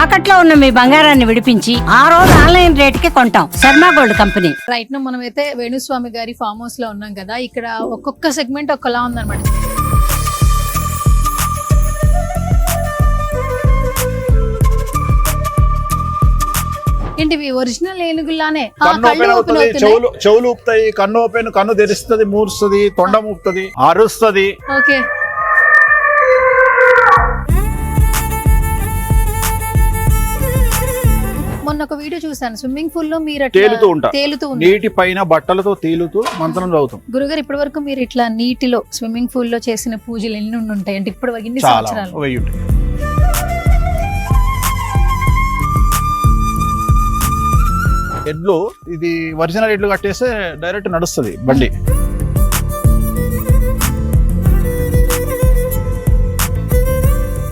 తాకట్లో ఉన్న మీ బంగారాన్ని విడిపించి ఆ రోజు ఆన్లైన్ రేటుకి కొంటాం. Sharma gold company. రైట్ ను మనమైతే వేణుస్వామి గారి ఫామ్ హౌస్ లో ఉన్నాం కదా. ఇక్కడ ఒక్కొక్క సెగ్మెంట్ ఒక్కలా ఉందన్నమాట. ఏంటివి ఒరిజినల్ ఏనుగులానే చెవులు ఊపుతాయి, కన్ను ఓపెన్, కన్ను తెరుస్తుంది, మూరుస్తుంది, తొండం ఊపుతుంది, అరుస్తుంది. ఓకే, మొన్న ఒక వీడియో చూసాను, స్విమ్మింగ్ పూల్ లో మీరు తేలుతూ నీటి పైన బట్టలతో తేలుతూ మంత్రం చదువుతాం. గురుగారు, ఇప్పటి వరకు మీరు ఇట్లా నీటిలో స్విమ్మింగ్ పూల్ లో చేసిన పూజలు ఎన్ని ఉంటాయి అంటే ఇప్పుడు ఇన్ని సంవత్సరాలు? 1000 ఉంటాయి. ఎడ్లు ఇది ఒరిజినల్ ఎడ్లు కట్టేస్తే డైరెక్ట్ నడుస్తుంది బండి.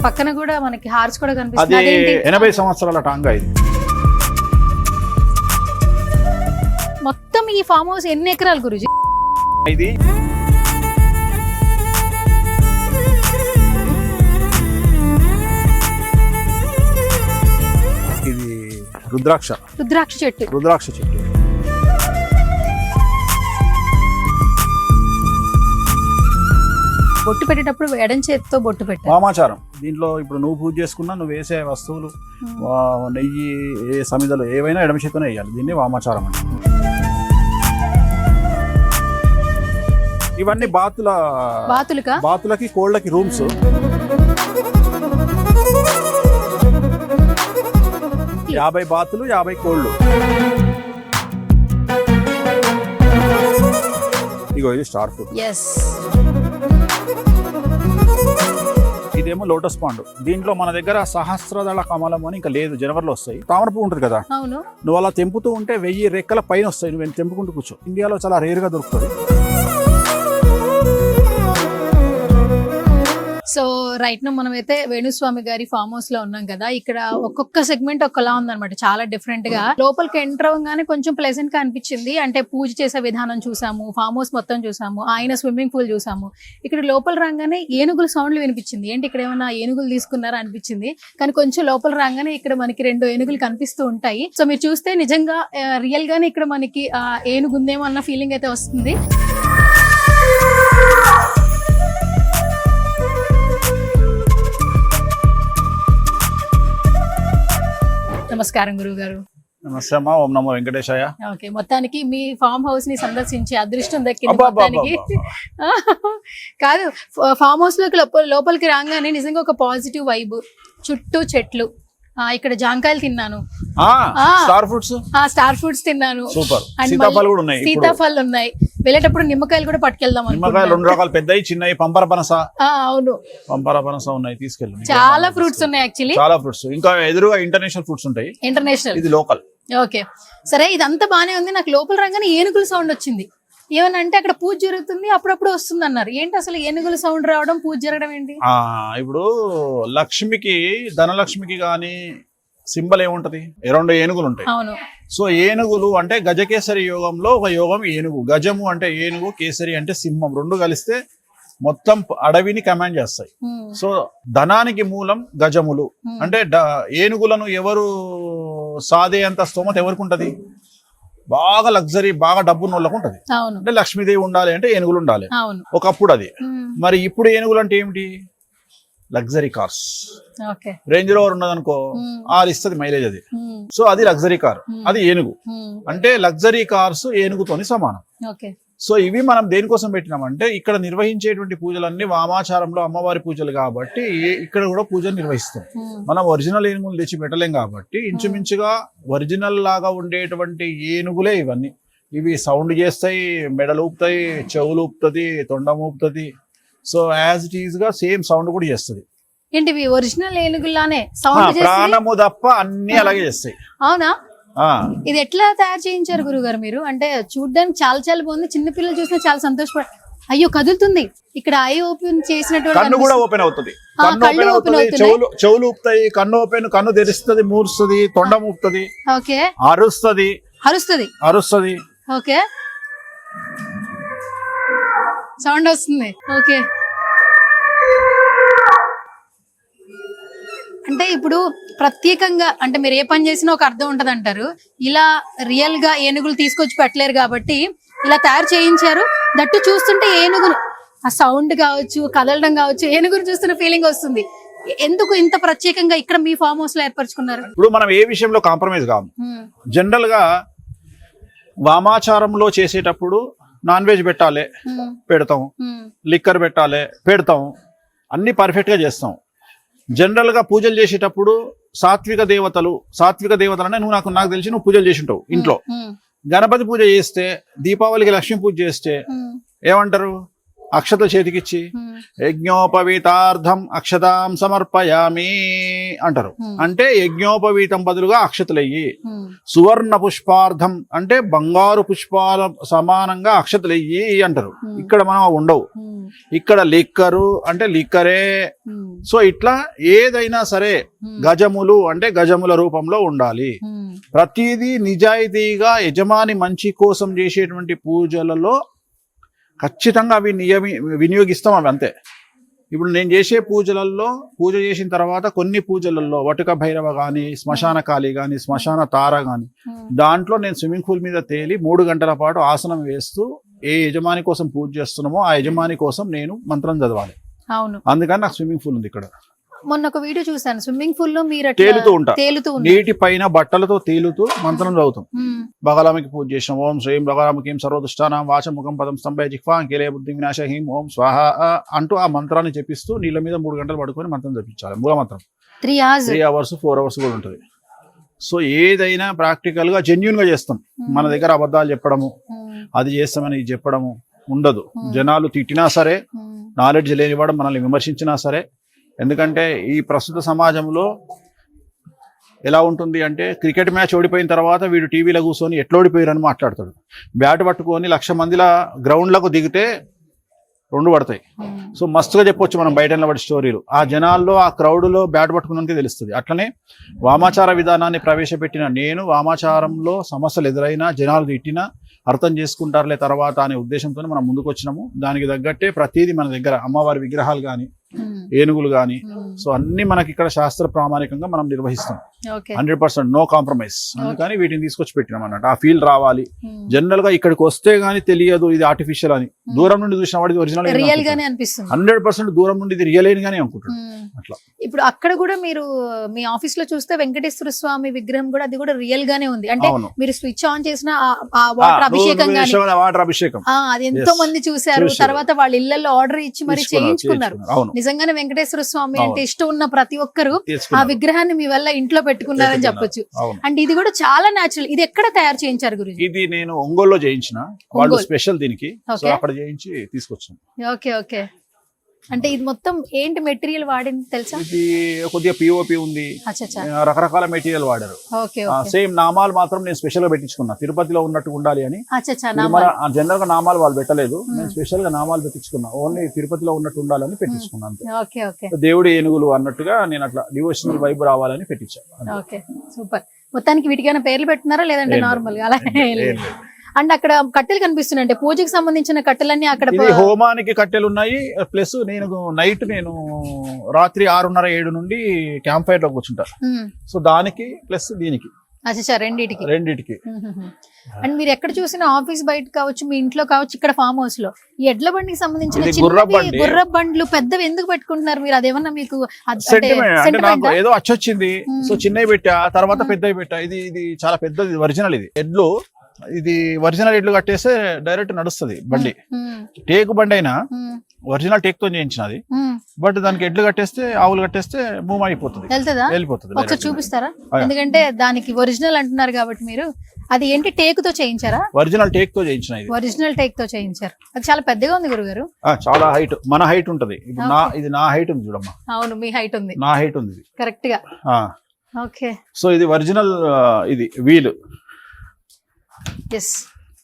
పక్కన కూడా మనకి హార్స్ కూడా కనిపిస్తుంది. అది 80 సంవత్సరాల టాంగా. ఇది మొత్తం ఈ ఫామ్ హౌస్ ఎన్ని ఎకరాలు గురుజీ? ఇది రుద్రాక్ష చెట్టు. బొట్టు పెట్టేటప్పుడు ఎడం చేతితో బొట్టు పెట్టాలి. వామాచారం. దీంట్లో ఇప్పుడు నువ్వు పూజ చేసుకున్నా నువ్వు వేసే వస్తువులు, నెయ్యి, ఏ సమిదలు ఏవైనా ఎడమ చేతితోనే వేయాలి. దీన్ని వామాచారం అంటే. ఇవన్నీ బాతులకి కోళ్ళకి రూమ్స్. యాభై బాతులు, 50 కోళ్ళు. ఇగో ఇది స్టార్ ఫుడ్. ఇదేమో లోటస్ పాండు. దీంట్లో మన దగ్గర సహస్రదళ కమలం అని ఇంకా లేదు, జనవరిలో వస్తాయి. తామర పువ్వు ఉంటుంది కదా, నువ్వు అలా తెంపుతూ ఉంటే 1000 రెక్కల పైన వస్తాయి. నువ్వు తెంపుకుంటూ కూర్చో. ఇండియాలో చాలా రేర్ గా దొరుకుతుంది. సో రైట్ ను మనమైతే వేణుస్వామి గారి ఫామ్ హౌస్ లో ఉన్నాం కదా. ఇక్కడ ఒక్కొక్క సెగ్మెంట్ ఒక్కలా ఉందన్నమాట, చాలా డిఫరెంట్ గా. లోపలికి ఎంటర్ అవ్వగానే కొంచెం ప్లెజెంట్ గా అనిపించింది. అంటే పూజ చేసే విధానం చూసాము, ఫామ్ హౌస్ మొత్తం చూసాము, ఆయన స్విమ్మింగ్ పూల్ చూసాము. ఇక్కడ లోపల రాగానే ఏనుగుల సౌండ్లు వినిపించింది. ఏంటి ఇక్కడ ఏమైనా ఏనుగులు తీసుకున్నారా అనిపించింది. కానీ కొంచెం లోపల రాగానే ఇక్కడ మనకి 2 ఏనుగులు కనిపిస్తూ ఉంటాయి. సో మీరు చూస్తే నిజంగా రియల్ గానే ఇక్కడ మనకి ఏనుగు ఉందేమో అన్న ఫీలింగ్ అయితే వస్తుంది. నమస్కారం గురువు గారు. నమస్తే అమ్మా. ఓం నమో వెంకటేశాయ. ఓకే, మొత్తానికి మీ ఫామ్ హౌస్ ని సందర్శించి అదృష్టం దక్కింది మొత్తానికి. కాదు, ఫామ్ హౌస్ లోపలికి రాగానే నిజంగా ఒక పాజిటివ్ వైబ్. చుట్టూ చెట్లు, ఇక్కడ జాంకాయలు తిన్నాను, స్టార్ ఫ్రూట్స్ తిన్నాను, సీతాఫలాలు ఉన్నాయి. వెళ్ళేటప్పుడు నిమ్మకాయలు కూడా పట్టుకెళ్దాం. నిమ్మకాయలు 2 రకాలు, పెద్దవి, చిన్నవి, పంపర పనస. అవును, పంపర పనస ఉన్నాయి, తీసుకెళ్ళి. చాలా ఫ్రూట్స్ ఉన్నాయి యాక్చువల్లీ, చాలా ఫ్రూట్స్. ఇంకా ఎదురుగా ఇంటర్నేషనల్ ఫ్రూట్స్ ఉంటాయి. ఇంటర్నేషనల్, ఇది లోకల్. ఓకే, సరే, ఇదంతా బానే ఉంది. నాకు లోపల రాగానే ఏనుగుల సౌండ్ వచ్చింది. ఏమన్నా అంటే అక్కడ పూజ జరుగుతుంది, అప్పుడప్పుడు వస్తుంది అన్నారు. ఏంటి అసలు ఏనుగుల సౌండ్ రావడం, పూజ జరగడం ఏంటి? ఇప్పుడు లక్ష్మికి, ధనలక్ష్మికి గాని సింబల్ ఏముంటది? 2 ఏనుగులు ఉంటాయి. అవును. సో ఏనుగులు అంటే గజకేసరి యోగంలో ఒక యోగం ఏనుగు. గజము అంటే ఏనుగు, కేసరి అంటే సింహం. 2 కలిస్తే మొత్తం అడవిని కమాండ్ చేస్తాయి. సో ధనానికి మూలం గజములు. అంటే ఏనుగులను ఎవరు సాదే అంత స్తోమత ఎవరికి ఉంటది? బాగా లగ్జరీ, బాగా డబ్బున్న వాళ్ళకు ఉంటది. అంటే లక్ష్మీదేవి ఉండాలి అంటే ఏనుగులు ఉండాలి. ఒకప్పుడు అది. మరి ఇప్పుడు ఏనుగులు అంటే ఏమిటి? Luxury cars. రేంజ్ రోవర్ ఉన్నదనుకో, 6 ఇస్తుంది మైలేజ్ అది. సో అది లగ్జరీ కార్, అది ఏనుగు. అంటే లగ్జరీ కార్స్ ఏనుగుతోని సమానం. సో ఇవి మనం దేనికోసం పెట్టినామంటే, ఇక్కడ నిర్వహించేటువంటి పూజలన్నీ వామాచారంలో అమ్మవారి పూజలు కాబట్టి ఇక్కడ కూడా పూజలు నిర్వహిస్తాం. మనం ఒరిజినల్ ఏనుగులు తెచ్చి పెట్టలేం కాబట్టి ఇంచుమించుగా ఒరిజినల్ లాగా ఉండేటువంటి ఏనుగులే ఇవన్నీ. ఇవి సౌండ్ చేస్తాయి, మెడలు ఊపుతాయి, చెవులు ఊపుతుంది, తొండం ఊపుతుంది. సో యాజ్ ఇట్ ఈజ్ గా సేమ్ సౌండ్ కూడా చేస్తుంది. ఏంటివి ఒరిజినల్ ఏనుగులానే సౌండ్, ప్రాణము తప్ప అన్ని అలాగే చేస్తాయి. అవునా? ఇది ఎట్లా తయారు చేయించారు గురుగారు మీరు? అంటే చూడడానికి చాలా చాలా బాగుంది. చిన్నపిల్లలు చూసినా చాలా సంతోషపడ. అయ్యో, కదులుతుంది. ఇక్కడ ఐ ఓపెన్ చేసినట్టు కన్ను కూడా ఓపెన్ అవుతుంది. చెవులు ఊపుతాయి, కన్ను ఓపెన్, కన్ను తెరుస్తుంది, మూరుస్తుంది, తొండం ఊపుతుంది, అరుస్తుంది. ఓకే, సౌండ్ వస్తుంది. ఓకే, అంటే ఇప్పుడు ప్రత్యేకంగా అంటే మీరు ఏ పని చేసినా ఒక అర్థం ఉంటది అంటారు. ఇలా రియల్ గా ఏనుగులు తీసుకొచ్చి పెట్టలేరు కాబట్టి ఇలా తయారు చేయించారు. దట్టు చూస్తుంటే ఏనుగును ఆ సౌండ్ కావచ్చు, కదలడం కావచ్చు, ఏనుగును చూస్తున్న ఫీలింగ్ వస్తుంది. ఎందుకు ఇంత ప్రత్యేకంగా ఇక్కడ మీ ఫామ్ హౌస్ లో ఏర్పరచుకున్నారు? ఇప్పుడు మనం ఏ విషయంలో కాంప్రమైజ్ కాము. జనరల్ గా వామాచారంలో చేసేటప్పుడు నాన్ వెజ్ పెట్టాలి, పెడతాం. లిక్కర్ పెట్టాలి, పెడతాం. అన్ని పర్ఫెక్ట్ గా చేస్తాం. జనరల్ గా పూజలు చేసేటప్పుడు సాత్విక దేవతలు అంటే నాకు తెలిసి నువ్వు పూజలు చేసి ఉంటావు ఇంట్లో. గణపతి పూజ చేస్తే, దీపావళికి లక్ష్మీ పూజ చేస్తే ఏమంటారు? అక్షత చేతికిచ్చి యజ్ఞోపవీతార్థం అక్షతాం సమర్పయామి అంటారు. అంటే యజ్ఞోపవీతం బదులుగా అక్షతలయ్యి. సువర్ణ పుష్పార్థం అంటే బంగారు పుష్పాల సమానంగా అక్షతలయ్యి అంటారు. ఇక్కడ మనం ఉండవు. ఇక్కడ లిక్కరు అంటే లిక్కరే. సో ఇట్లా ఏదైనా సరే గజములు అంటే గజముల రూపంలో ఉండాలి. ప్రతిదీ నిజాయితీగా యజమాని మంచి కోసం చేసేటువంటి పూజలలో ఖచ్చితంగా అవి వినియోగిస్తాం. అవి అంతే. ఇప్పుడు నేను చేసే పూజలలో పూజ చేసిన తర్వాత కొన్ని పూజలలో వటుక భైరవ కానీ, శ్మశాన కాళీ కానీ, శ్మశాన తార కానీ, దాంట్లో నేను స్విమ్మింగ్ పూల్ మీద తేలి 3 గంటల పాటు ఆసనం వేస్తూ ఏ యజమాని కోసం పూజ చేస్తున్నామో ఆ యజమాని కోసం నేను మంత్రం చదవాలి. అవును, అందుకని నాకు స్విమ్మింగ్ పూల్ ఉంది ఇక్కడ. మొన్న ఒక వీడియో చూసాను, స్విమ్మింగ్ పూల్ లో మీరు తేలుతూ నీటి పైన బట్టలతో తేలుతూ మంత్రం చదువుతాం. బగలామికి పూజ చేసాం. ఓం శ్రీం బగలామికి సర్వదుష్టానం వాచముఖం పదం స్తంభే జిహ్వా కేలే బుద్ధి వినాశ హీం ఓం స్వాహ అంటూ ఆ మంత్రాన్ని చెప్పిస్తూ నీళ్ళ మీద 3 గంటలు పడుకొని మంత్రం చెప్పించాలి. మూల మంత్రం 3 hours 4 hours కూడా ఉంటుంది. సో ఏదైనా ప్రాక్టికల్ గా జెన్యున్ గా చేస్తాం. మన దగ్గర అబద్ధాలు చెప్పడము, అది చేస్తామని ఇది చెప్పడము ఉండదు. జనాలు తిట్టినా సరే, నాలెడ్జ్ లేనివాడు మనల్ని విమర్శించినా సరే. ఎందుకంటే ఈ ప్రస్తుత సమాజంలో ఎలా ఉంటుంది అంటే, క్రికెట్ మ్యాచ్ ఓడిపోయిన తర్వాత వీడు టీవీలో కూర్చొని ఎట్లా ఓడిపోయారని మాట్లాడతాడు. బ్యాట్ పట్టుకొని 1,00,000 మందిలా గ్రౌండ్లకు దిగితే 2 పడతాయి. సో మస్తుగా చెప్పొచ్చు మనం బయట నిలబడి స్టోరీలు. ఆ జనాల్లో ఆ క్రౌడ్లో బ్యాట్ పట్టుకున్నాకే తెలుస్తుంది. అట్లనే వామాచార విధానాన్ని ప్రవేశపెట్టిన నేను వామాచారంలో సమస్యలు ఎదురైనా, జనాలు తిట్టినా అర్థం చేసుకుంటారులే తర్వాత అనే ఉద్దేశంతో మనం ముందుకు వచ్చినాము. దానికి తగ్గట్టే ప్రతిదీ మన దగ్గర అమ్మవారి విగ్రహాలు కానీ, ఏనుగులు కానీ, సో అన్ని మనకి ఇక్కడ శాస్త్ర ప్రామాణికంగా మనం నిర్వహిస్తాం. 100% నో కాంప్రమైజ్. అందుకని వీటిని తీసుకొచ్చి పెట్టినాం అన్నట్టు. ఆ ఫీల్ రావాలి. జనరల్ గా ఇక్కడికి వస్తే గానీ తెలియదు ఇది ఆర్టిఫిషియల్ అని. దూరం నుండి చూసిన వాడికి ఒరిజినల్ 100% దూరం నుండి ఇది రియల్ అయిన గానీ అనుకుంటాడు. అట్లా ఇప్పుడు అక్కడ కూడా మీరు మీ ఆఫీస్ లో చూస్తే వెంకటేశ్వర స్వామి విగ్రహం కూడా అది కూడా రియల్ గానే ఉంది. అంటే మీరు స్విచ్ ఆన్ చేసిన ఆ వాటర్ అభిషేకం అది ఎంతో మంది చూశారు. తర్వాత వాళ్ళ ఇళ్లలో ఆర్డర్ ఇచ్చి మరి చేయించుకున్నారు. నిజంగానే వెంకటేశ్వర స్వామి అంటే ఇష్టం ఉన్న ప్రతి ఒక్కరు ఆ విగ్రహాన్ని మీ వల్ల ఇంట్లో పెట్టుకున్నారని చెప్పొచ్చు. అంటే ఇది కూడా చాలా న్యాచురల్. ఇది ఎక్కడ తయారు చేయించారు గురించి? ఇది నేను ఒంగోలులో చేయించిన. వాళ్ళు స్పెషల్ దీనికి అక్కడ చేయించి తీసుకొచ్చాను. Okay okay. అంటే ఇది మొత్తం ఏంటి మెటీరియల్ వాడింది తెలుసా? ఇది కొద్దిగా పిఓపి ఉంది, రకరకాల మెటీరియల్ వాడారు. సేమ్ నామాలు మాత్రం నేను స్పెషల్ గా పెట్టించుకున్నా. తిరుపతిలో ఉన్నట్టు ఉండాలి అని. జనరల్ గా నామాలు వాళ్ళు పెట్టలేదు, నేను స్పెషల్ గా నామాలు పెట్టించుకున్నా. ఓన్లీ తిరుపతిలో ఉన్నట్టు ఉండాలని పెట్టించుకున్నాను. దేవుడి ఏనుగులు అన్నట్టుగా నేను అట్లా డివోషనల్ వైబ్ రావాలని పెట్టించాను. సూపర్. మొత్తానికి వీటికైనా పేర్లు పెట్టున్నారా లేదంటే నార్మల్ గా అలా? అండ్ అక్కడ కట్టెలు కనిపిస్తున్నాయి. అంటే పూజకి సంబంధించిన కట్టెలన్నీ అక్కడ హోమానికి కట్టెలు ఉన్నాయి. ప్లస్ నేను రాత్రి 6:30-7 నుండి క్యాంప్ ఫైర్ లో కూర్చుంటా. సో దానికి ప్లస్ దీనికి రెండిటికి. అండ్ మీరు ఎక్కడ చూసినా ఆఫీస్ బయట కావచ్చు, మీ ఇంట్లో కావచ్చు, ఇక్కడ ఫామ్ హౌస్ లో ఈ ఎడ్ల బండికి సంబంధించిన గుర్ర బండ్లు పెద్దవి ఎందుకు పెట్టుకుంటున్నారు మీరు? అదేమన్నా మీకు ఏదో అచ్చొచ్చింది, సో చిన్నవి పెట్టా, తర్వాత పెద్దవి పెట్టా. ఇది చాలా పెద్దది, ఒరిజినల్. ఇది ఎడ్లు, ఇది ఒరిజినల్ ఎడ్లు కట్టేస్తే డైరెక్ట్ నడుస్తుంది బండి. టేకు బండి అయినా ఒరిజినల్ టేక్ తో చేయించినది. బట్ దానికి ఎడ్లు కట్టేస్తే, ఆవులు కట్టేస్తే మూవ్ అయిపోతుంది, వెళ్ళిపోతుంది. ఒకసారి చూపిస్తారా? ఎందుకంటే దానికి ఒరిజినల్ అంటున్నారు కాబట్టి మీరు. అది ఏంటి, టేక్ తో చేయించారా? ఒరిజినల్ టేక్ తో చేయించిన. ఒరిజినల్ టేక్ తో చేయించారు. అది చాలా పెద్దగా ఉంది గురుగారు. చాలా హైట్, మన హైట్ ఉంటది. ఇది నా హైట్ ఉంది చూడమ్మా. అవును, మీ హైట్ ఉంది. నా హైట్ ఉంది కరెక్ట్ గా. ఓకే. సో ఇది ఒరిజినల్. ఇది వీల్.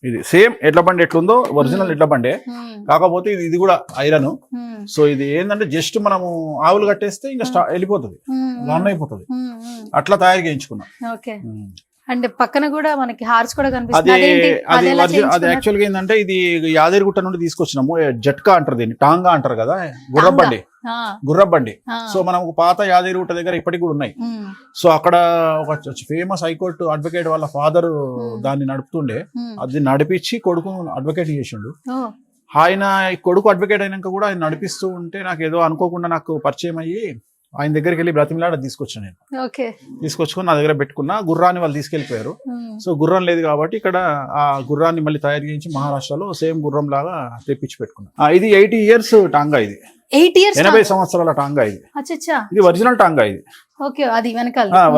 ఇది సేమ్ ఎడ్ల బండి ఎట్లుందో ఒరిజినల్ ఎడ్ల బండే, కాకపోతే ఇది కూడా ఐరన్. సో ఇది ఏంటంటే జస్ట్ మనము ఆవులు కట్టేస్తే ఇంకా వెళ్ళిపోతుంది, రన్ అయిపోతుంది. అట్లా తయారు చేయించుకున్నా. అంటే పక్కన కూడా మనకి హార్స్ కూడా కనిపిస్తుంది. అది యాక్చువల్ గా ఏంటంటే ఇది యాదగిరిగుట్ట నుండి తీసుకొచ్చినాము. జట్కా అంటారు దీన్ని, టాంగా అంటారు కదా గుర్రబండి. గుర్రబండి. సో మనం ఒక పాత యాదగిరిగుట్ట దగ్గర ఇప్పటికి కూడా ఉన్నాయి. సో అక్కడ ఒక ఫేమస్ హైకోర్టు అడ్వకేట్ వాళ్ళ ఫాదర్ దాన్ని నడుపుతుండే, అది నడిపించి కొడుకు అడ్వకేట్ చేసిండు. ఆయన కొడుకు అడ్వకేట్ అయినాక కూడా ఆయన నడిపిస్తూ ఉంటే నాకు ఏదో అనుకోకుండా నాకు పరిచయం అయ్యి ఆయన దగ్గరికి వెళ్ళి బ్రతిమిలాడ తీసుకొచ్చాను నేను. తీసుకొచ్చుకొని నా దగ్గర పెట్టుకున్నా. గుర్రాన్ని వాళ్ళు తీసుకెళ్లిపోయారు. సో గుర్రం లేదు కాబట్టి ఇక్కడ ఆ గుర్రాన్ని మళ్ళీ తయారు చేయించి మహారాష్ట్రలో సేమ్ గుర్రం లాగా తెప్పించి పెట్టుకున్నా. ఇది 80 years టాంగా. ఇది 80 సంవత్సరాల టాంగా. ఇది ఒరిజినల్ టాంగా. ఇది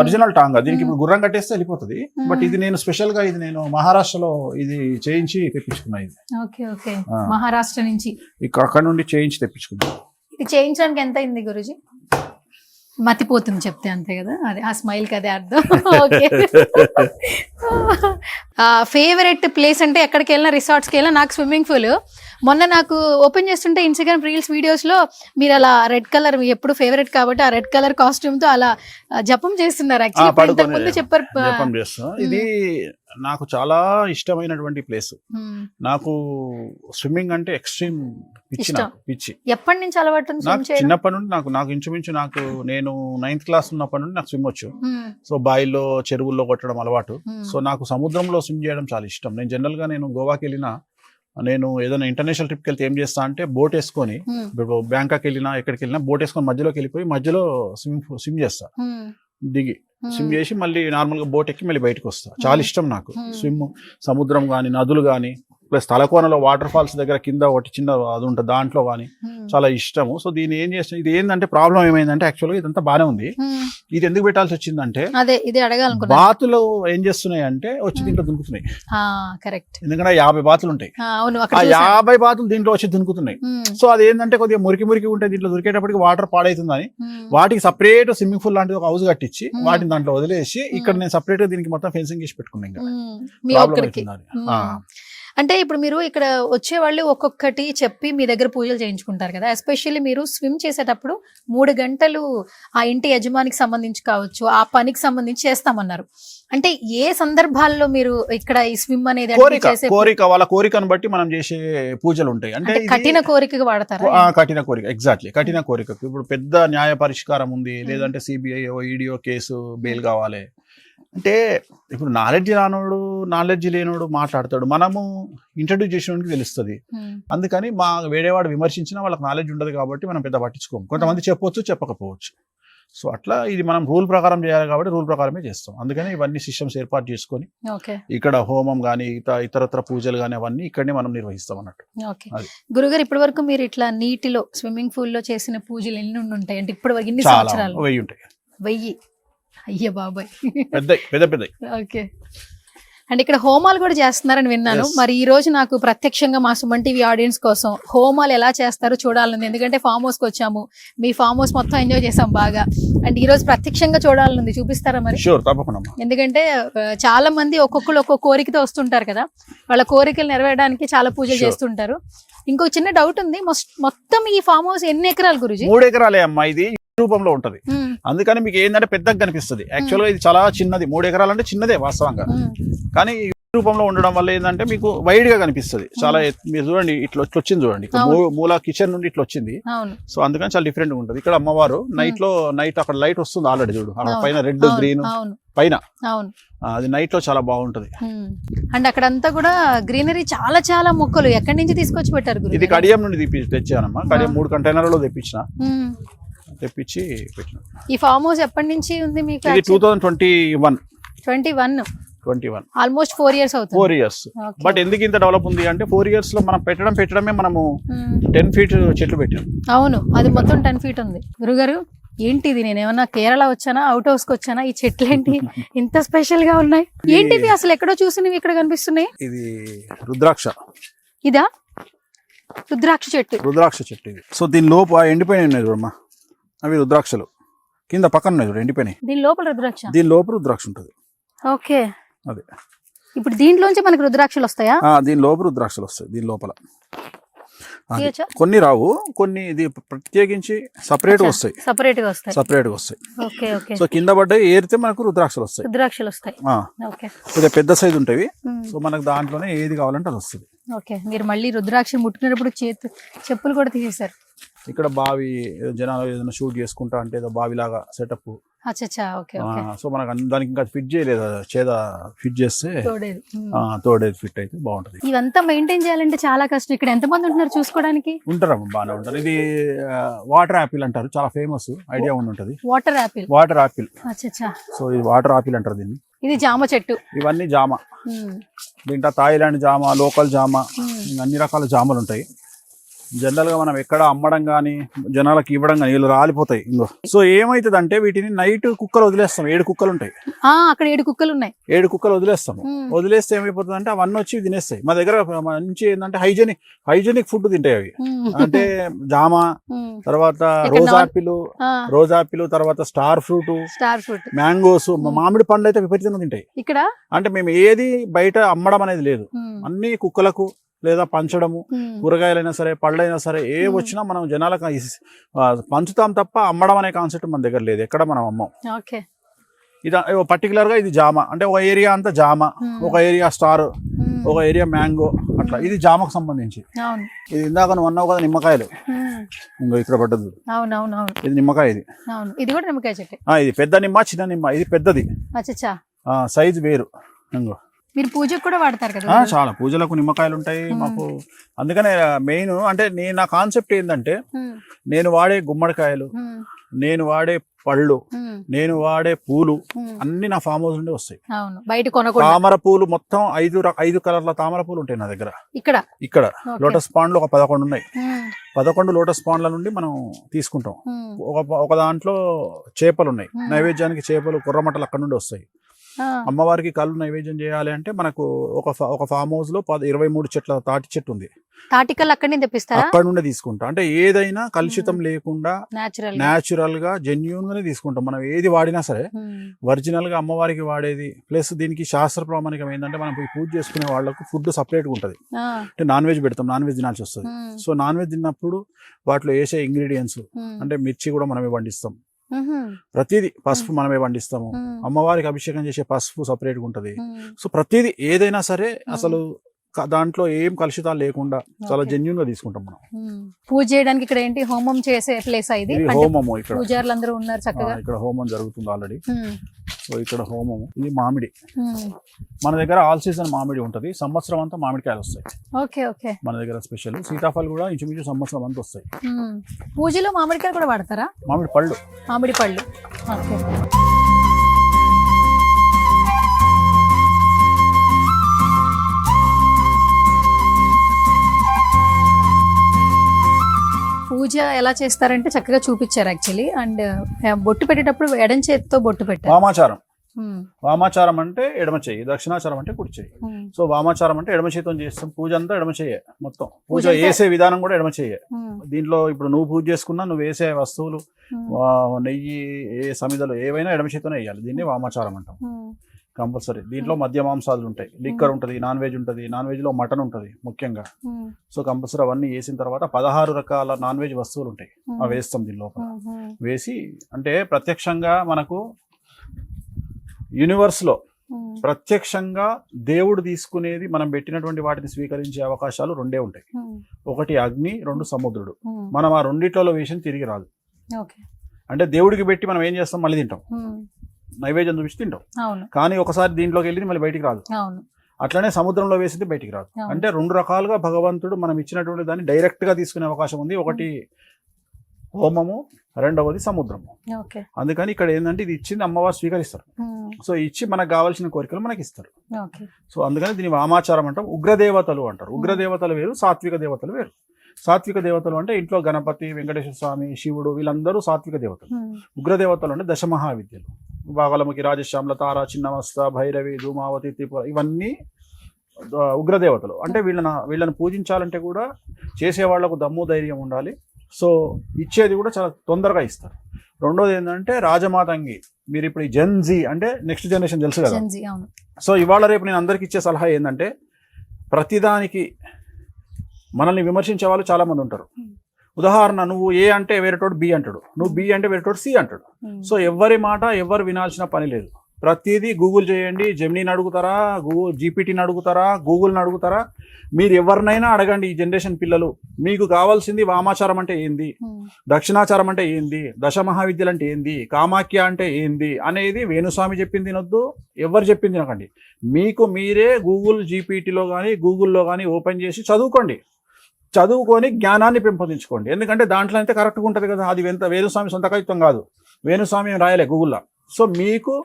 ఒరిజినల్ టాంగా. దీనికి ఇప్పుడు గుర్రం కట్టేస్తే వెళ్ళిపోతుంది. బట్ ఇది నేను స్పెషల్ గా ఇది నేను మహారాష్ట్రలో ఇది చేయించి తెప్పించుకున్నా. ఇది మహారాష్ట్ర నుంచి అక్కడ నుండి చేయించి తెప్పించుకున్నా. ఇది చేయించడానికి ఎంత అయింది గురూజీ? మతిపోతుంది చెప్తే, అంతే కదా, అదే ఆ స్మైల్ కి అదే అర్థం. ఓకే. ఫేవరెట్ ప్లేస్ అంటే ఎక్కడికి వెళ్ళినా, రిసార్ట్స్కి వెళ్ళినా నాకు స్విమ్మింగ్ పూల్. మొన్న నాకు ఓపెన్ చేస్తుంటే ఇన్స్టాగ్రామ్ రీల్స్ వీడియోస్ లో మీరు అలా రెడ్ కలర్ ఎప్పుడు ఫేవరెట్ కాబట్టి ఆ రెడ్ కలర్ కాస్ట్యూమ్ తో అలా జపం చేస్తున్నారు. ముందు చెప్పారు. ఇది నాకు చాలా ఇష్టమైనటువంటి ప్లేస్. నాకు స్విమ్మింగ్ అంటే ఎక్స్ట్రీమ్ పిచ్చి. ఎప్పటి నుంచి అలవాటు? చిన్నప్పటి నుండి నాకు ఇంచుమించు నేను 9th క్లాస్ ఉన్నప్పటి నుండి నాకు స్విమ్ వచ్చు. సో బాయిల్లో చెరువుల్లో కొట్టడం అలవాటు. సో నాకు సముద్రంలో స్విమ్ చేయడం చాలా ఇష్టం. నేను జనరల్ గా నేను గోవాకి వెళ్ళినా, నేను ఏదైనా ఇంటర్నేషనల్ ట్రిప్కి వెళ్తే ఏం చేస్తా అంటే బోట్ వేసుకొని, ఇప్పుడు బ్యాంకాక్ వెళ్ళినా ఎక్కడికి వెళ్ళినా బోట్ వేసుకొని మధ్యలోకి వెళ్ళిపోయి మధ్యలో స్విమ్ చేస్తా. దిగి స్విమ్ చేసి మళ్ళీ నార్మల్ గా బోట్ ఎక్కి మళ్ళీ బయటకు వస్తా. చాలా ఇష్టం నాకు స్విమ్. సముద్రం గానీ, నదులు గానీ, ప్లస్ తలకోనలో వాటర్ ఫాల్స్ దగ్గర కింద ఒకటి చిన్న అది ఉంటుంది, దాంట్లో కానీ చాలా ఇష్టము. సో దీన్ని ఏం చేస్తాం, ఇది ఏంటంటే ప్రాబ్లం ఏమైందంటే యాక్చువల్గా ఇదంతా బాగానే ఉంది. ఇది ఎందుకు పెట్టాల్సి వచ్చిందంటే, బాతులు ఏం చేస్తున్నాయి అంటే వచ్చి దీంట్లో దునుకుతున్నాయి. ఎందుకంటే 50 బాతులు ఉంటాయి. ఆ 50 బాతులు దీంట్లో వచ్చి దునుకుతున్నాయి. సో అది ఏంటంటే కొద్దిగా మురికి ఉంటే దీంట్లో దొరికేటప్పటికి వాటర్ పాడైతుందని వాటికి సపరేట్ స్విమ్మింగ్ పూల్ లాంటిది ఒక హౌస్ కట్టించి వాటిని దాంట్లో వదిలేసి ఇక్కడ నేను సపరేట్ గా దీనికి మొత్తం ఫెన్సింగ్ చేసి పెట్టుకున్నాను. అంటే ఇప్పుడు మీరు ఇక్కడ వచ్చే వాళ్ళు ఒక్కొక్కటి చెప్పి మీ దగ్గర పూజలు చేయించుకుంటారు కదా. ఎస్పెషల్లీ మీరు స్విమ్ చేసేటప్పుడు 3 గంటలు ఆ ఇంటి యజమానికి సంబంధించి కావచ్చు, ఆ పనికి సంబంధించి చేస్తామన్నారు. అంటే ఏ సందర్భాల్లో మీరు ఇక్కడ ఈ స్విమ్ అనేది వాళ్ళ కోరికను బట్టి మనం చేసే పూజలు ఉంటాయి. అంటే కఠిన కోరికగా వాడతారు. కఠిన కోరిక, ఎగ్జాక్ట్లీ కఠిన కోరికకు. ఇప్పుడు పెద్ద న్యాయ పరిష్కారం ఉంది, లేదంటే సిబిఐ ఈడియో కేసు బెయిల్ కావాలి అంటే, ఇప్పుడు నాలెడ్జ్ లేనోడు మాట్లాడతాడు, మనము ఇంట్రడ్యూస్ చేసినోడికి తెలుస్తుంది. అందుకని వేరేవాడు విమర్శించినా వాళ్ళకి నాలెడ్జ్ ఉండదు కాబట్టి మనం పెద్ద పట్టించుకోము. కొంతమంది చెప్పొచ్చు, చెప్పకపోవచ్చు. సో అట్లా ఇది మనం రూల్ ప్రకారం చేయాలి కాబట్టి రూల్ ప్రకారమే చేస్తాం. అందుకని ఇవన్నీ సిస్టమ్స్ ఏర్పాటు చేసుకొని ఇక్కడ హోమం గానీ ఇతరత్ర పూజలు గానీ అవన్నీ ఇక్కడనే మనం నిర్వహిస్తాం అన్నట్టు. గురుగారు, ఇప్పటి వరకు మీరు ఇట్లా నీటిలో స్విమ్మింగ్ పూల్ లో చేసిన పూజలు ఎన్ని ఉంటాయి అంటే ఇప్పుడు ఎన్ని సంవత్సరాలు? 1000 ఉంటాయి. 1000? అయ్యో బాబాయ్, పెద్ద. ఓకే. అండ్ ఇక్కడ హోమాలు కూడా చేస్తున్నారని విన్నాను. మరి ఈ రోజు నాకు ప్రత్యక్షంగా మా సుమన్ టీవీ ఆడియన్స్ కోసం హోమాలు ఎలా చేస్తారో చూడాలని, ఎందుకంటే ఫామ్ హౌస్ కి వచ్చాము, మీ ఫామ్ హౌస్ మొత్తం ఎంజాయ్ చేసాం బాగా. అండ్ ఈ రోజు ప్రత్యక్షంగా చూడాలని చూపిస్తారా మరి? ఎందుకంటే చాలా మంది ఒక్కొక్కరు ఒక్కొక్క కోరికతో వస్తుంటారు కదా, వాళ్ళ కోరికలు నెరవేరడానికి చాలా పూజలు చేస్తుంటారు. ఇంకొక చిన్న డౌట్ ఉంది, మొత్తం ఈ ఫామ్ హౌస్ ఎన్ని ఎకరాలు గురుజీ? 3 ఎకరాలే అమ్మా. ఇది రూపంలో ఉంటది, అందుకని మీకు ఏంటంటే పెద్దగా కనిపిస్తుంది. యాక్చువల్ గా ఇది చాలా చిన్నది. 3 ఎకరాలు అంటే చిన్నదే వాస్తవంగా, కానీ ఈ రూపంలో ఉండడం వల్ల ఏంటంటే మీకు వైడ్ గా కనిపిస్తుంది. చాలా మీరు చూడండి, ఇట్లా వచ్చింది చూడండి, మూల కిచెన్ నుండి ఇట్లా వచ్చింది. సో అందుకని చాలా డిఫరెంట్ గా ఉంటది. ఇక్కడ అమ్మవారు నైట్ అక్కడ లైట్ వస్తుంది ఆల్రెడీ, చూడు అక్కడ పైన రెడ్ గ్రీన్ పైన, అది నైట్ లో చాలా బాగుంటది. అండ్ అక్కడంతా కూడా గ్రీనరీ, చాలా చాలా మొక్కలు ఎక్కడి నుంచి తీసుకొచ్చి పెట్టారు? ఇది కడియం నుండి తెచ్చానమ్మా. కడియం 3 కంటైనర్లలో తెప్పించి పెట్టిన. ఈ ఫామ్ హౌస్ ఎప్పటి నుంచి ఉంది మీకు? 2021 ఆల్మోస్ట్ 4 years అవుతుంది. 4 years. బట్ ఎందుకు ఇంత డెవలప్ ఉంది అంటే 4 years లో మనం పెట్టడమే మనము 10 feet చెట్లు పెట్టాం. అవును, అది మొత్తం 10 feet ఉంది. గురుగారు ఏంటిది, నేను ఏమన్నా కేరళ వచ్చానా, అవుట్ హౌస్ కి వచ్చానా? ఈ చెట్లు ఏంటి ఇంత స్పెషల్ గా ఉన్నాయి? ఏంటివి అసలు ఎక్కడో చూసినవి ఇక్కడ కనిపిస్తున్నాయి? ఇది రుద్రాక్ష. ఇదా రుద్రాక్ష చెట్టు? ఇది. సో దీని లోపు ఎండిపోయినాయి ఉన్నాయి చూడమ్మా, అవి రుద్రాక్షలు. కింద పక్కన ఉన్నాయి చూడు ఎండిపోయినాయి. దీని లోపల రుద్రాక్ష ఉంటుంది. ఓకే. అదే ఇప్పుడు దీంట్లోంచి మనకి రుద్రాక్షలు వస్తాయా? దీని లోపల రుద్రాక్షలు వస్తాయి. దీని లోపల కొన్ని రావు, కొన్ని ఇది ప్రత్యేకించి సపరేట్ గా వస్తాయి. సో కింద పడ్డాయి ఏరితే మనకు రుద్రాక్షలు వస్తాయి. కొద్దిగా పెద్ద సైజు ఉంటాయి. సో మనకు దాంట్లోనే ఏది కావాలంటే అది వస్తుంది. మీరు మళ్ళీ రుద్రాక్ష ముట్టుకునేటప్పుడు చెప్పులు కూడా తీసేశారు. ఇక్కడ బావి జనాలు ఏదైనా షూట్ చేసుకుంటా అంటే ఏదో బావిలాగా సెటప్. అచ్చా, ఓకే ఓకే. సో మనకు దానికి ఇంకా ఫిట్ చేయలేదు, చేద ఫిట్ చేస్తే తోడేది. తోడేది ఫిట్ అయితే బాగుంటది. ఇదంతా మెయింటైన్ చేయాలంటే చాలా కష్టం. ఇక్కడ ఎంత మంది ఉంటున్నారు చూసుకోవడానికి? ఉంటారమ్మా, బాగానే ఉంటారు. ఇది వాటర్ యాపిల్ అంటారు, చాలా ఫేమస్, ఐడియా ఉంటది. Water Apple. Water Apple. అచ్చా. సో ఇది వాటర్ యాపిల్ అంటారు దీన్ని. ఇది జామ చెట్టు. ఇవన్నీ జామ. దీంట్లో థాయిలాండ్ జామ, లోకల్ జామ, అన్ని రకాల జామలు ఉంటాయి. జనరల్ గా మనం ఎక్కడ అమ్మడం గానీ జనాలకు ఇవ్వడం కానీ వీళ్ళు రాలిపోతాయి ఇంకో. సో ఏమైతుంది అంటే వీటిని నైట్ కుక్కలు వదిలేస్తాం. 7 కుక్కలు ఉంటాయి అక్కడ. 7 కుక్కలు ఉన్నాయి. 7 కుక్కలు వదిలేస్తాము. వదిలేస్తే ఏమైపోతుంది అంటే అవన్నీ వచ్చి తినేస్తాయి. మా దగ్గర మంచి ఏంటంటే హైజెనిక్ ఫుడ్ తింటాయి అవి. అంటే జామ, తర్వాత రోజ్ ఆపిల్, తర్వాత స్టార్ ఫ్రూట్, మ్యాంగోస్, మామిడి పండ్లు అయితే విపరీతంగా తింటాయి ఇక్కడ. అంటే మేము ఏది బయట అమ్మడం అనేది లేదు, అన్ని కుక్కలకు లేదా పంచడము. కూరగాయలైనా సరే, పళ్ళైనా సరే, ఏ వచ్చినా మనం జనాలకు పంచుతాం తప్ప అమ్మడం అనే కాన్సెప్ట్ మన దగ్గర లేదు, ఎక్కడ మనం అమ్మం. ఇది పర్టికులర్ గా ఇది జామ అంటే ఒక ఏరియా అంతా జామ, ఒక ఏరియా స్టార్, ఒక ఏరియా మ్యాంగో, అట్లా. ఇది జామకు సంబంధించి. ఇది ఇందాక నువ్వు అన్నావు కదా నిమ్మకాయలు, ఇంకో ఇక్కడ పడ్డది. ఇది నిమ్మకాయ. ఇది కూడా నిమ్మకాయ చెట్టు. ఇది పెద్ద నిమ్మ, చిన్న నిమ్మ. ఇది పెద్దది, సైజు వేరు. ఇంకో మీరు పూజకు కూడా వాడతారు కదా? చాలా పూజలకు నిమ్మకాయలు ఉంటాయి మాకు. అందుకనే మెయిన్ అంటే నా కాన్సెప్ట్ ఏంటంటే నేను వాడే గుమ్మడికాయలు, నేను వాడే పళ్ళు, నేను వాడే పూలు అన్ని నా ఫామ్ హౌస్ నుండి వస్తాయి. తామర పూలు మొత్తం 5 కలర్ల తామర పూలు ఉంటాయి నా దగ్గర. ఇక్కడ లోటస్ పాండ్లు ఒక 11 ఉన్నాయి. 11 లోటస్ పాండ్ల నుండి మనం తీసుకుంటాం. ఒక దాంట్లో చేపలు ఉన్నాయి, నైవేద్యానికి చేపలు, కుర్రమట్టలు అక్కడ నుండి వస్తాయి. అమ్మవారికి కళ్ళు నైవేద్యం చేయాలి అంటే మనకు ఒక ఫామ్ హౌస్ లో 23 చెట్ల తాటి చెట్టు ఉంది. తాటికల్ అక్కడి నుంచి తెప్పిస్తారా? అక్కడ నుండి తీసుకుంటాం. అంటే ఏదైనా కలుషితం లేకుండా న్యాచురల్ గా జెన్యూన్ గానే తీసుకుంటాం. మనం ఏది వాడినా సరే ఒరిజినల్ గా అమ్మవారికి వాడేది. ప్లస్ దీనికి శాస్త్ర ప్రామాణికం ఏంటంటే మనం పూజ చేసుకునే వాళ్ళకు ఫుడ్ సపరేట్ గా ఉంటది. అంటే నాన్ వెజ్ పెడతాం, నాన్ వెజ్ తినాల్సి వస్తుంది. సో నాన్ వెజ్ తిన్నప్పుడు వాటిలో వేసే ఇంగ్రీడియంట్స్ అంటే మిర్చి కూడా మనమే పండిస్తాం, ప్రతిదీ పసుపు మనమే పండిస్తాము. అమ్మవారికి అభిషేకం చేసే పసుపు సపరేట్ గా ఉంటది. సో ప్రతిదీ ఏదైనా సరే అసలు దాంట్లో ఏం కలుషితాలు లేకుండా చాలా జెన్యూన్ గా తీసుకుంటాం మనం. పూజ చేయడానికి ఇక్కడ ఏంటి హోమం చేసే ప్లేస్ ఇది? హోమము ఇక్కడ పూజారులు అందరూ ఉన్నారు చక్కగా. ఇక్కడ హోమం జరుగుతుంది ఆల్రెడీ. సో ఇక్కడ హోమము. ఇది మామిడి. మన దగ్గర ఆల్ సీజన్ మామిడి ఉంటది, సంవత్సరం అంతా మామిడికాయలు వస్తాయి. మన దగ్గర స్పెషల్ సీతాఫల్ కూడా ఇంచుమించు సంవత్సరం అంతా వస్తాయి. పూజలో మామిడికాయలు కూడా వాడతారా? మామిడి పళ్ళు. పూజ ఎలా చేస్తారంటే చక్కగా చూపించారు యాక్చువల్లీ. అండ్ బొట్టు పెట్టేటప్పుడు ఎడం చేతితో బొట్టు పెట్టారు. వామాచారం అంటే ఎడమ చెయ్యి, దక్షిణాచారం అంటే కుడి చెయ్యి. సో వామాచారం అంటే ఎడమ చేతితో చేస్తాం. పూజ అంతా ఎడమ చెయ్యే, మొత్తం పూజ వేసే విధానం కూడా ఎడమ చెయ్యే. దీంట్లో ఇప్పుడు నువ్వు పూజ చేసుకున్నా నువ్వు వేసే వస్తువులు, నెయ్యి, సమిదలు ఏవైనా ఎడమ చేతితోనే వేయాలి. దీన్ని వామాచారం అంటాం కంపల్సరీ. దీంట్లో మద్య మాంసాలు ఉంటాయి, లిక్కర్ ఉంటుంది, నాన్ వెజ్ ఉంటుంది. నాన్ వెజ్ లో మటన్ ఉంటుంది ముఖ్యంగా. సో కంపల్సరీ అవన్నీ వేసిన తర్వాత 16 రకాల నాన్ వెజ్ వస్తువులు ఉంటాయి, అవి వేస్తాం దీని లోపల. వేసి అంటే ప్రత్యక్షంగా మనకు యూనివర్స్ లో ప్రత్యక్షంగా దేవుడు తీసుకునేది మనం పెట్టినటువంటి వాటిని స్వీకరించే అవకాశాలు 2 ఉంటాయి. ఒకటి అగ్ని, 2 సముద్రుడు. మనం ఆ రెండిట్లో వేసిన తిరిగి రాదు. అంటే దేవుడికి పెట్టి మనం ఏం చేస్తాం, మళ్ళీ తింటాం, నైవేద్యం చూపించి తింటాం. కానీ ఒకసారి దీంట్లోకి వెళ్ళి మళ్ళీ బయటికి రాదు. అట్లనే సముద్రంలో వేసింది బయటికి రాదు. అంటే 2 రకాలుగా భగవంతుడు మనం ఇచ్చినటువంటి దాన్ని డైరెక్ట్ గా తీసుకునే అవకాశం ఉంది. ఒకటి హోమము, రెండవది సముద్రము. అందుకని ఇక్కడ ఏంటంటే ఇది ఇచ్చింది అమ్మవారు స్వీకరిస్తారు. సో ఇచ్చి మనకు కావాల్సిన కోరికలు మనకి ఇస్తారు. సో అందుకని దీని వామాచారం అంటాం. ఉగ్రదేవతలు అంటారు. ఉగ్రదేవతలు వేరు, సాత్విక దేవతలు వేరు. సాత్విక దేవతలు అంటే ఇంట్లో గణపతి, వెంకటేశ్వర స్వామి, శివుడు, వీళ్ళందరూ సాత్విక దేవతలు. ఉగ్రదేవతలు అంటే దశమహావిద్యలు, బాగలముఖి, రాజశ్యామల, తార, చిన్నమస్త, భైరవి, ధూమావతి, త్రిపుర, ఇవన్నీ ఉగ్రదేవతలు. అంటే వీళ్ళని పూజించాలంటే కూడా చేసేవాళ్లకు దమ్ము ధైర్యం ఉండాలి. సో ఇచ్చేది కూడా చాలా తొందరగా ఇస్తారు. రెండోది ఏంటంటే రాజమాతంగి. మీరు ఇప్పుడు ఈ జెన్జీ అంటే నెక్స్ట్ జనరేషన్ తెలుసు కదా. సో ఇవాళ రేపు నేను అందరికి ఇచ్చే సలహా ఏంటంటే ప్రతిదానికి మనల్ని విమర్శించే వాళ్ళు చాలా మంది ఉంటారు. ఉదాహరణ, నువ్వు ఏ అంటే వేరేటోడు బి అంటాడు, నువ్వు బి అంటే వేరేటోడు సి అంటాడు. సో ఎవరి మాట ఎవరు వినాల్సిన పని లేదు. ప్రతిదీ గూగుల్ చేయండి. జెమినీని అడుగుతారా, గూగుల్ జీపీటీని అడుగుతారా, గూగుల్ని అడుగుతారా, మీరు ఎవరినైనా అడగండి. ఈ జనరేషన్ పిల్లలు మీకు కావాల్సింది వామాచారం అంటే ఏంది, దక్షిణాచారం అంటే ఏంది, దశ మహావిద్యలు అంటే ఏంది, కామాఖ్య అంటే ఏంది అనేది వేణుస్వామి చెప్పింది తినొద్దు, ఎవరు చెప్పింది తినకండి. మీకు మీరే గూగుల్ జీపీటీలో కానీ గూగుల్లో కానీ ఓపెన్ చేసి చదువుకోండి. చదువుకొని జ్ఞానాన్ని పెంపొందించుకోండి. ఎందుకంటే దాంట్లో అయితే కరెక్ట్గా ఉంటుంది కదా. అది వేణుస్వామి సొంత కవిత్వం కాదు, వేణుస్వామి రాయలే గూగుల్లో. సో మీకు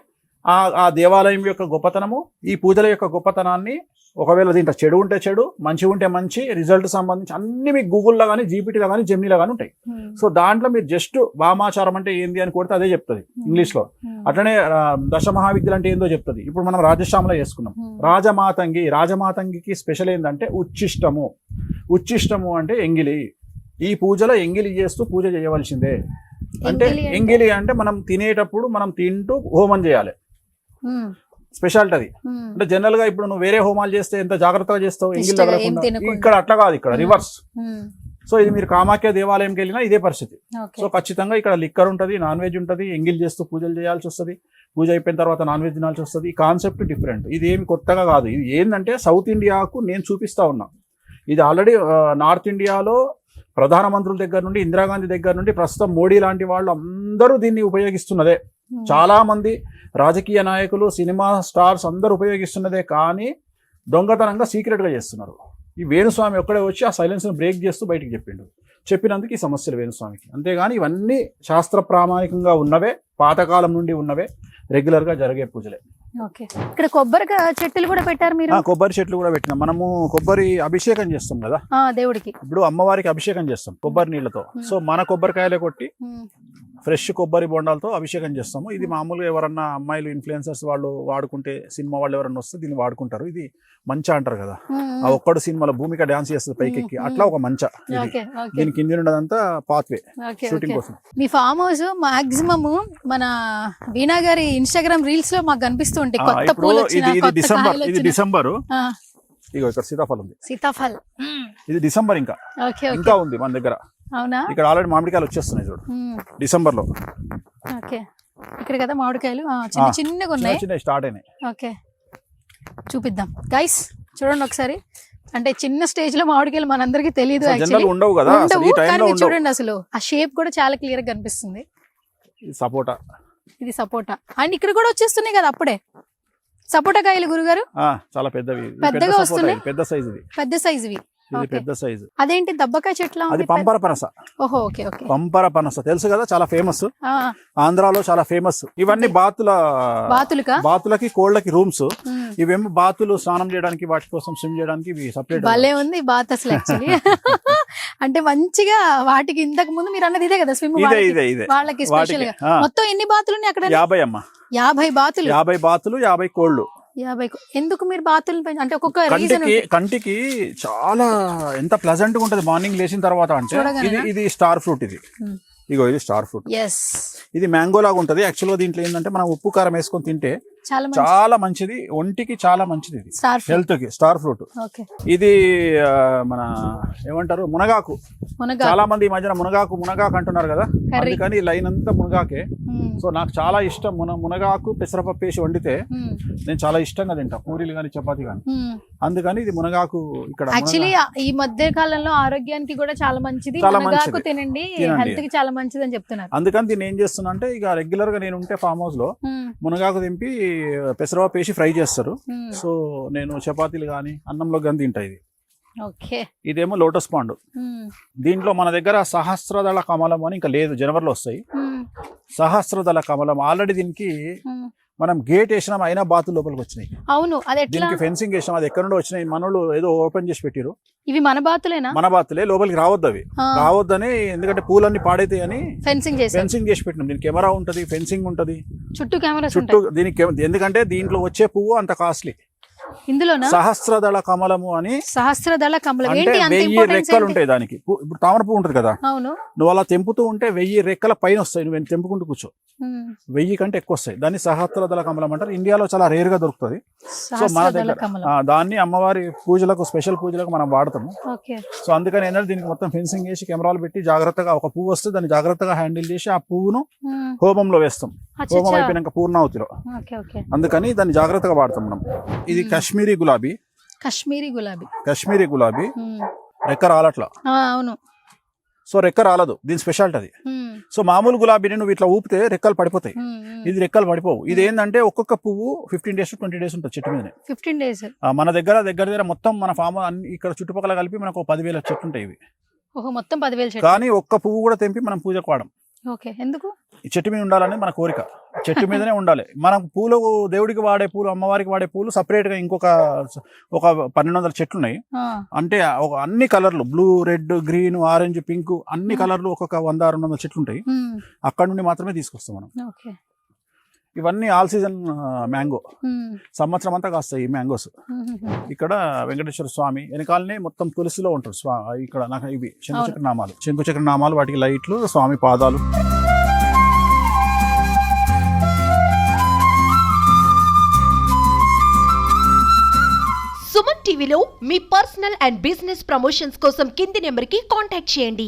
ఆ దేవాలయం యొక్క గొప్పతనము, ఈ పూజల యొక్క గొప్పతనాన్ని, ఒకవేళ దీంట్లో చెడు ఉంటే చెడు, మంచి ఉంటే మంచి, రిజల్ట్ సంబంధించి అన్ని మీకు గూగుల్లో కానీ జీపీటీలో కానీ జెమినీలో కానీ ఉంటాయి. సో దాంట్లో మీరు జస్ట్ వామాచారం అంటే ఏంది అని కొడితే అదే చెప్తుంది ఇంగ్లీష్లో. అట్లనే దశ మహావిద్యలు అంటే ఏందో చెప్తుంది. ఇప్పుడు మనం రాజశ్యామలో చేసుకున్నాం. రాజమాతంగికి స్పెషల్ ఏంటంటే ఉచ్చిష్టము. ఉచ్చిష్టము అంటే ఎంగిలి. ఈ పూజలో ఎంగిలి చేస్తూ పూజ చేయవలసిందే. అంటే ఎంగిలి అంటే మనం తినేటప్పుడు మనం తింటూ హోమం చేయాలి. స్పెషాలిటీ అది. అంటే జనరల్ గా ఇప్పుడు నువ్వు వేరే హోమాలు చేస్తే ఎంత జాగ్రత్తగా చేస్తావు, ఎంగిల్ తగలకుండా. ఇక్కడ అట్లా కాదు, ఇక్కడ రివర్స్. సో ఇది మీరు కామాఖ్య దేవాలయంకి వెళ్ళినా ఇదే పరిస్థితి. సో ఖచ్చితంగా ఇక్కడ లిక్కర్ ఉంటుంది, నాన్ వెజ్ ఉంటుంది, ఎంగిల్ చేస్తూ పూజలు చేయాల్సి వస్తుంది. పూజ అయిపోయిన తర్వాత నాన్ వెజ్ తినాల్సి వస్తుంది. ఈ కాన్సెప్ట్ డిఫరెంట్. ఇది ఏమి కొత్తగా కాదు. ఇది ఏంటంటే సౌత్ ఇండియాకు నేను చూపిస్తా ఉన్నా. ఇది ఆల్రెడీ నార్త్ ఇండియాలో ప్రధానమంత్రుల దగ్గర నుండి, ఇందిరాగాంధీ దగ్గర నుండి, ప్రస్తుతం మోడీ లాంటి వాళ్ళు అందరూ దీన్ని ఉపయోగిస్తున్నదే. చాలా మంది రాజకీయ నాయకులు, సినిమా స్టార్స్ అందరూ ఉపయోగిస్తున్నదే. కానీ దొంగతనంగా సీక్రెట్గా చేస్తున్నారు. ఈ వేణుస్వామి ఒక్కడే వచ్చి ఆ సైలెన్స్ని బ్రేక్ చేస్తూ బయటికి చెప్పినందుకు ఈ సమస్యలు వేణుస్వామికి. అంతేగాని ఇవన్నీ శాస్త్ర ప్రామాణికంగా ఉన్నవే, పాతకాలం నుండి ఉన్నవే, రెగ్యులర్గా జరిగే పూజలే. ఓకే. ఇక్కడ కొబ్బరి చెట్లు కూడా పెట్టారు మీరు? కొబ్బరి చెట్లు కూడా పెట్టినాం. మనము కొబ్బరి అభిషేకం చేస్తాం కదా దేవుడికి. ఇప్పుడు అమ్మవారికి అభిషేకం చేస్తాం కొబ్బరి నీళ్ళతో. సో మన కొబ్బరికాయలే కొట్టి ఫ్రెష్ కొబ్బరి బొండాలతో అభిషేకం చేస్తాము. ఇది మామూలుగా ఎవరన్నా అమ్మాయిలు ఇన్ఫ్లుయెన్సర్స్ వాళ్ళు వాడుకుంటే, సినిమా వాళ్ళు ఎవరన్నా వస్తే దీన్ని వాడుకుంటారు. ఇది మంచ అంటారు కదా, ఆ ఒక్కడు సినిమాలో భూమిక డాన్స్ చేస్తుంది పైకెక్కి, అట్లా ఒక మంచ. దీని కింద ఉండదంతా పాత్వే షూటింగ్ కోసం. మీ ఫామ్ హౌస్ మాక్సిమం మన వీణా గారి ఇన్స్టాగ్రామ్ రీల్స్ లో మాకు కనిపిస్తుంటే కొత్త పూలు ఇది డిసెంబర్. ఇగో ఇక్కడ సీతాఫలం ఉంది. సీతాఫలం ఇది డిసెంబర్. ఇంకా ఉంది మన దగ్గర. అవునా? ఇక్కడ ఆల్రెడీ మామిడికాయలు వచ్చేస్తున్నాయి చూడు డిసెంబర్ లో. ఓకే. ఇక్కడ కదా మామిడికాయలు చిన్న చిన్నగా ఉన్నాయి, చిన్న స్టార్ట్ అయినాయి. ఓకే, చూపిద్దాం గైస్, చూడండి ఒకసారి. అంటే చిన్న స్టేజ్ లో మామిడికాయలు మనందరికి తెలియదు, ఉండవు కదా. చూడండి అసలు ఆ షేప్ కూడా చాలా క్లియర్ గా కనిపిస్తుంది. సపోటా, ఇది సపోటా. అండ్ ఇక్కడ కూడా వచ్చేస్తున్నాయి కదా అప్పుడే సపోటా కాయలు గురుగారు. చాలా పెద్దవి, పెద్దగా వస్తున్నాయి, పెద్ద సైజువి. ఇది పెద్ద సైజు. అదేంటి దబ్బకాయ చెట్ల? అది పంపర పనస. ఓహో, ఓకే ఓకే. పంపర పనస తెలుసు కదా, చాలా ఫేమస్, ఆంధ్రాలో చాలా ఫేమస్. ఇవన్నీ బాతులకి కోళ్ళకి రూమ్స్. ఇవేమో బాతులు స్నానం చేయడానికి, వాటి కోసం స్విమ్ చేయడానికి ఇవి సపరేట్. భలే ఉంది బాత్ అసలు యాక్చువల్లీ. అంటే మంచిగా వాటికి ఇంతకు ముందు మీరు అన్నది ఇదే కదా స్విమ్, వాళ్ళకి స్పెషల్ గా. మొత్తం ఎన్ని బాతులు ఉన్నాయి అక్కడ? 50 అమ్మా. 50 బాతులు. 50 బాతులు, 50 కోళ్ళు. 50. ఎందుకు మీరు బాతులు అంటే ఒక్కొక్క కంటికి చాలా ఎంత ప్లెజెంట్ గా ఉంటది మార్నింగ్ లేచిన తర్వాత. అంటే ఇది స్టార్ ఫ్రూట్. ఇగో ఇది స్టార్ ఫ్రూట్. ఇది మ్యాంగో లాగా ఉంటది. యాక్చువల్ గా దీంట్లో ఏంటంటే మనం ఉప్పు కారం వేసుకొని తింటే చాలా మంచిది, ఒంటికి చాలా మంచిది, ఇది హెల్త్ కి. Star fruit. ఇది మన ఏమంటారు, మునగాకు. చాలా మంది ఈ మధ్యన మునగాకు అంటున్నారు కదా, అందుకని లైన్ అంతా మునగాకే. సో నాకు చాలా ఇష్టం మునగాకు పెసరపప్పు వేసి వండితే నేను చాలా ఇష్టంగా తింటా, పూరీలు కానీ చపాతీ కానీ. అందుకని ఇది మునగాకు. ఇక్కడ యాక్చువల్లీ ఈ మధ్య కాలంలో ఆరోగ్యానికి కూడా చాలా మంచిది, మునగాకు తినండి, హెల్త్ కి చాలా మంచిది అని చెప్తున్నారు. అందుకని దీన్ని ఏం చేస్తున్నా అంటే, ఇక రెగ్యులర్ గా నేను ఉంటే ఫామ్ హౌస్ లో మునగాకు దింపి పెసరపప్పు వేసి ఫ్రై చేస్తారు. సో నేను చపాతీలు కానీ అన్నంలో కానీ తింటా. ఇది ఇదేమో లోటస్ పాండు. దీంట్లో మన దగ్గర సహస్రదళ కమలం అని ఇంకా లేదు, జనవరిలో వస్తాయి. సహస్రదళ కమలం ఆల్రెడీ దీనికి మనం గేట్ వేసినాం, అయినా బాతులు లోపలికి వచ్చినాయి. అవును, దీనికి ఫెన్సింగ్ వేసినాం. అది ఎక్కడ నుండి వచ్చినాయి, మనోళ్ళు ఏదో ఓపెన్ చేసి పెట్టిరు. ఇవి మన బాతులేనా? మన బాతులే, లోపలికి రావద్దు అవి, రావద్దని. ఎందుకంటే పూలన్నీ పాడైతాయి అని ఫెన్సింగ్ చేసి పెట్టినాం. దీనికి కెమెరా ఉంటది, ఫెన్సింగ్ ఉంటది, చుట్టూ దీనికి. ఎందుకంటే దీంట్లో వచ్చే పువ్వు అంత కాస్ట్లీ. ఇందులోనా సహస్రదళ కమలము అని. సహస్రదళ కమలం అంటే 1000 రెక్కలు ఉంటాయి దానికి. ఇప్పుడు తామర పువ్వు ఉంటది కదా, నువ్వు అలా తెంపుతూ ఉంటే 1000 రెక్కల పైన వస్తాయి. నువ్వు తెంపుకుంటూ కూర్చో, 1000 కంటే ఎక్కువ వస్తాయి. దాన్ని సహస్రదళ కమలం అంటారు. ఇండియాలో చాలా రేర్ గా దొరుకుతుంది. సో మన దగ్గర దాన్ని అమ్మవారి పూజలకు, స్పెషల్ పూజలకు మనం వాడతాము. సో అందుకని ఏంటంటే దీనికి మొత్తం ఫెన్సింగ్ చేసి కెమెరాలు పెట్టి జాగ్రత్తగా, ఒక పువ్వు వస్తే దాన్ని జాగ్రత్తగా హ్యాండిల్ చేసి ఆ పువ్వును హోమంలో వేస్తాం. అచ్చా, హోమం అచ్చా. అయిపోయినాక పూర్ణాహుతిలో. Okay okay. అందుకని దాన్ని జాగ్రత్తగా వాడతాం మనం. ఇది కాశ్మీరీ గులాబీ. కాశ్మీరీ గులాబీ. కాశ్మీరీ గులాబీ ఉమ్. రెక్క రాలట్లా. అవును. సో రెక్క రాలదు, దీని స్పెషాలిటీ అది. ఉమ్. సో మామూలు గులాబీని నువ్వు ఇట్లా ఊపితే రెక్కలు పడిపోతాయి, ఉమ్, ఉమ్. ఇది రెక్కలు పడిపోవు. ఇది ఏంటంటే ఒక్కొక్క పువ్వు 15 days to 20 days ఉంటుంది చెట్టు మీదనే. 15 days. మన దగ్గర మొత్తం మన ఫామ్ అన్ని ఇక్కడ చుట్టుపక్కల కలిపి మనకు 10,000 చెట్లు ఉంటాయి ఇవి. ఓహో, మొత్తం 10,000 చెట్లు. కానీ ఒక్క పువ్వు కూడా తెంపి మనం పూజకు వాడం. ఓకే, ఎందుకు? ఈ చెట్టు మీద ఉండాలని మన కోరిక, చెట్టు మీదనే ఉండాలి. మనం పూలు, దేవుడికి వాడే పూలు, అమ్మవారికి వాడే పూలు సపరేట్ గా ఇంకొక 1200 చెట్లు ఉన్నాయి. ఆ. అంటే అన్ని కలర్లు, blue, red, green, orange, pink, అన్ని కలర్లు ఒక్కొక్క 100-200 చెట్లు ఉంటాయి. ఉమ్. అక్కడ నుండి మాత్రమే తీసుకొస్తాం మనం. ఓకే. ఇవన్నీ ఆల్ సీజన్ మ్యాంగో, ఉమ్. సంవత్సరం అంతా కాస్తాయి ఈ మ్యాంగోస్. ఉమ్. ఇక్కడ వెంకటేశ్వర స్వామి వెనకాలనే మొత్తం తులసిలో ఉంటారు ఇక్కడ నాకు ఇవి శంకుచక్ర నామాలు, శంకుచక్ర నామాలు, వాటికి లైట్లు, స్వామి పాదాలు. సుమన్ టీవీలో మీ పర్సనల్ అండ్ బిజినెస్ ప్రమోషన్స్ కోసం కింది నెంబర్కి కాంటాక్ట్ చేయండి.